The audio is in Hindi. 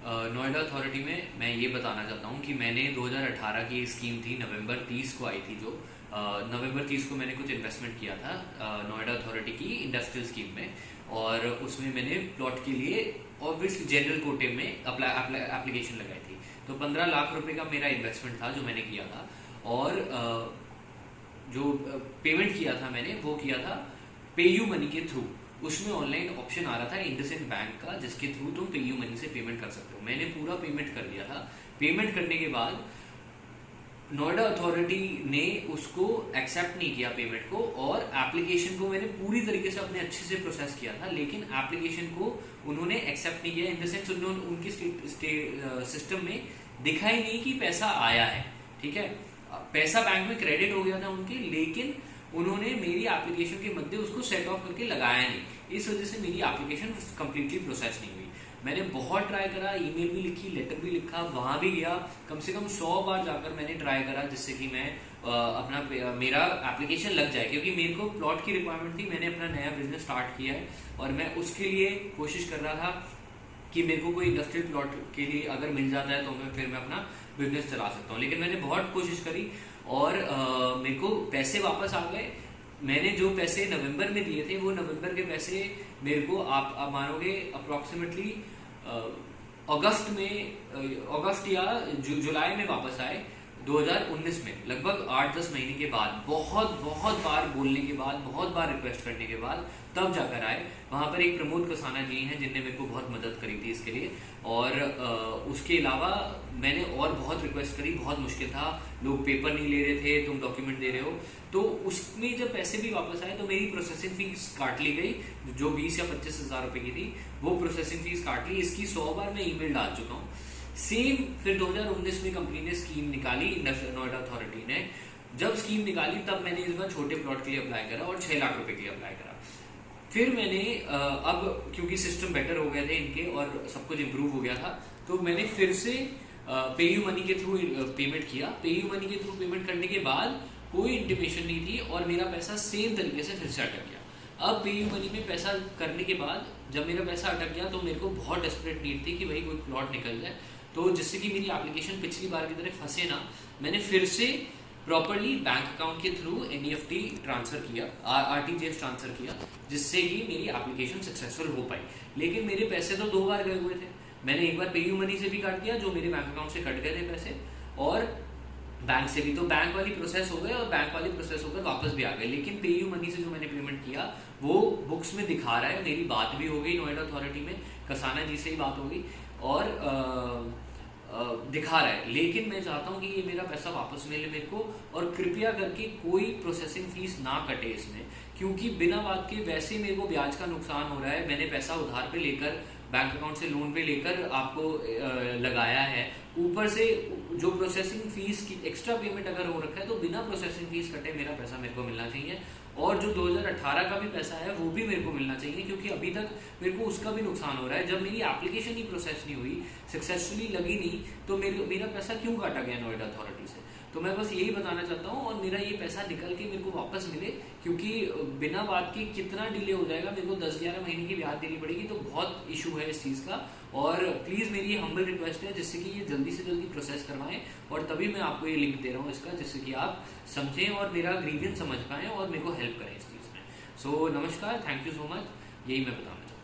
नोएडा अथॉरिटी में मैं ये बताना चाहता हूँ कि मैंने 2018 की स्कीम थी, नवंबर 30 को आई थी, जो नवंबर 30 को मैंने कुछ इन्वेस्टमेंट किया था नोएडा अथॉरिटी की इंडस्ट्रियल स्कीम में। और उसमें मैंने प्लॉट के लिए ऑब्वियसली जनरल कोटे में एप्लीकेशन लगाई थी। तो 15 लाख रुपए का मेरा इन्वेस्टमेंट था जो मैंने किया था। और जो पेमेंट किया था मैंने वो किया था पेयू मनी के थ्रू। उसमें ऑनलाइन ऑप्शन आ रहा था इंडसइंड बैंक का, जिसके थ्रू तुम पेयू मनी से पेमेंट कर सकते हो। मैंने पूरा पेमेंट कर दिया था। पेमेंट करने के बाद नोएडा अथॉरिटी ने उसको एक्सेप्ट नहीं किया पेमेंट को, और एप्लीकेशन को मैंने पूरी तरीके से अपने अच्छे से प्रोसेस किया था, लेकिन एप्लीकेशन को उन्होंने एक्सेप्ट नहीं किया। इन द सेंस उन्होंने उनकी सिस्टम में दिखा ही नहीं कि पैसा आया है। ठीक है, पैसा बैंक में क्रेडिट हो गया था उनके, लेकिन उन्होंने मेरी एप्लीकेशन के मध्य उसको सेट ऑफ करके लगाया नहीं। इस वजह से मेरी एप्लीकेशन कंप्लीटली प्रोसेस नहीं हुई। मैंने बहुत ट्राई करा, ईमेल भी लिखी, लेटर भी लिखा, वहां भी गया, कम से कम 100 बार जाकर मैंने ट्राई करा जिससे कि मैं मेरा एप्लीकेशन लग जाए, क्योंकि मेरे को प्लॉट की रिक्वायरमेंट थी। मैंने अपना नया बिजनेस स्टार्ट किया है और मैं उसके लिए कोशिश कर रहा था कि मेरे को कोई इंडस्ट्रियल प्लॉट के लिए अगर मिल जाता है तो फिर मैं अपना बिजनेस चला सकता हूँ। लेकिन मैंने बहुत कोशिश करी और मेरे को पैसे वापस आ गए। मैंने जो पैसे नवंबर में दिए थे वो नवंबर के पैसे मेरे को आप मानोगे अप्रोक्सीमेटली अगस्त या जुलाई में वापस आए 2019 में, लगभग 8-10 महीने के बाद, बहुत बार बोलने के बाद, बहुत बार रिक्वेस्ट करने के बाद तब जाकर आए। वहां पर एक प्रमोद कसाना जी हैं जिनने मेरे को बहुत मदद करी थी इसके लिए। और उसके अलावा मैंने और बहुत रिक्वेस्ट करी, बहुत मुश्किल था, लोग पेपर नहीं ले रहे थे, तुम डॉक्यूमेंट दे रहे हो। तो उसमें जब पैसे भी वापस आए तो मेरी प्रोसेसिंग फीस काट ली गई, जो 20 या 25 हजार रुपए की थी, वो प्रोसेसिंग फीस काट ली। इसकी 100 बार मैं ईमेल डाल चुका हूँ। सेम फिर 2019 में कंपनी ने स्कीम निकाली, नोएडा अथॉरिटी ने जब स्कीम निकाली तब मैंने इस बार छोटे प्लॉट के लिए अप्लाई करा और 6 लाख रुपए के लिए अप्लाई करा। फिर मैंने अब क्योंकि सिस्टम बेटर हो गए थे इनके और सब कुछ इम्प्रूव हो गया था, तो मैंने फिर से पेयू मनी के थ्रू पेमेंट किया। पेयू मनी के थ्रू पेमेंट करने के बाद कोई इंटीमेशन नहीं थी और मेरा पैसा सेम तरीके से फिर से अटक गया। अब पेयू मनी में पैसा करने के बाद जब मेरा पैसा अटक गया तो मेरे को बहुत डेस्परेट नीड थी कि भाई कोई प्लॉट निकल जाए, तो जिससे कि मेरी एप्लीकेशन पिछली बार की तरह फंसे ना। मैंने फिर से प्रॉपरली बैंक अकाउंट के थ्रू एनईएफटी ट्रांसफर किया, आरटीजीएस ट्रांसफर किया, जिससे कि मेरी एप्लीकेशन सक्सेसफुल हो पाई। लेकिन मेरे पैसे तो 2 बार गए हुए थे। मैंने एक बार पेयू मनी से भी काट दिया, जो मेरे बैंक अकाउंट से कट गए थे पैसे, और बैंक से भी। तो बैंक वाली प्रोसेस हो गए और बैंक वाली प्रोसेस होकर वापस भी आ गए। लेकिन पेयू मनी से जो मैंने पेमेंट किया वो बुक्स में दिखा रहा है। मेरी बात भी हो गई नोएडा अथॉरिटी में, कसाना जी से ही बात हो गई और दिखा रहा है। लेकिन मैं चाहता हूं कि ये मेरा पैसा वापस मिले मेरे को, और कृपया करके कोई प्रोसेसिंग फीस ना कटे इसमें, क्योंकि बिना बात के वैसे मेरे को ब्याज का नुकसान हो रहा है। मैंने पैसा उधार पे लेकर, बैंक अकाउंट से लोन पे लेकर आपको लगाया है, ऊपर से जो प्रोसेसिंग फीस की एक्स्ट्रा पेमेंट अगर हो रखा है तो बिना प्रोसेसिंग फीस कटे मेरा पैसा मेरे को मिलना चाहिए। और जो 2018 का भी पैसा है वो भी मेरे को मिलना चाहिए, क्योंकि अभी तक मेरे को उसका भी नुकसान हो रहा है। जब मेरी एप्लीकेशन ही प्रोसेस नहीं हुई, सक्सेसफुली लगी नहीं, तो मेरा पैसा क्यों काटा गया नोएडा अथॉरिटी से। तो मैं बस यही बताना चाहता हूँ, और मेरा ये पैसा निकल के मेरे को वापस मिले, क्योंकि बिना बात के कितना डिले हो जाएगा, मेरे को 10-11 महीने की ब्याज देनी पड़ेगी, तो बहुत इशू है इस चीज़ का। और प्लीज़ मेरी ये हम्बल रिक्वेस्ट है जिससे कि ये जल्दी से जल्दी प्रोसेस करवाएं, और तभी मैं आपको ये लिंक दे रहा हूँ इसका, जिससे कि आप समझें और मेरा ग्रीवियंस समझ पाएं और मेरे को हेल्प करें इस चीज़ में। सो नमस्कार, थैंक यू सो मच, यही मैं बताना चाहता हूँ।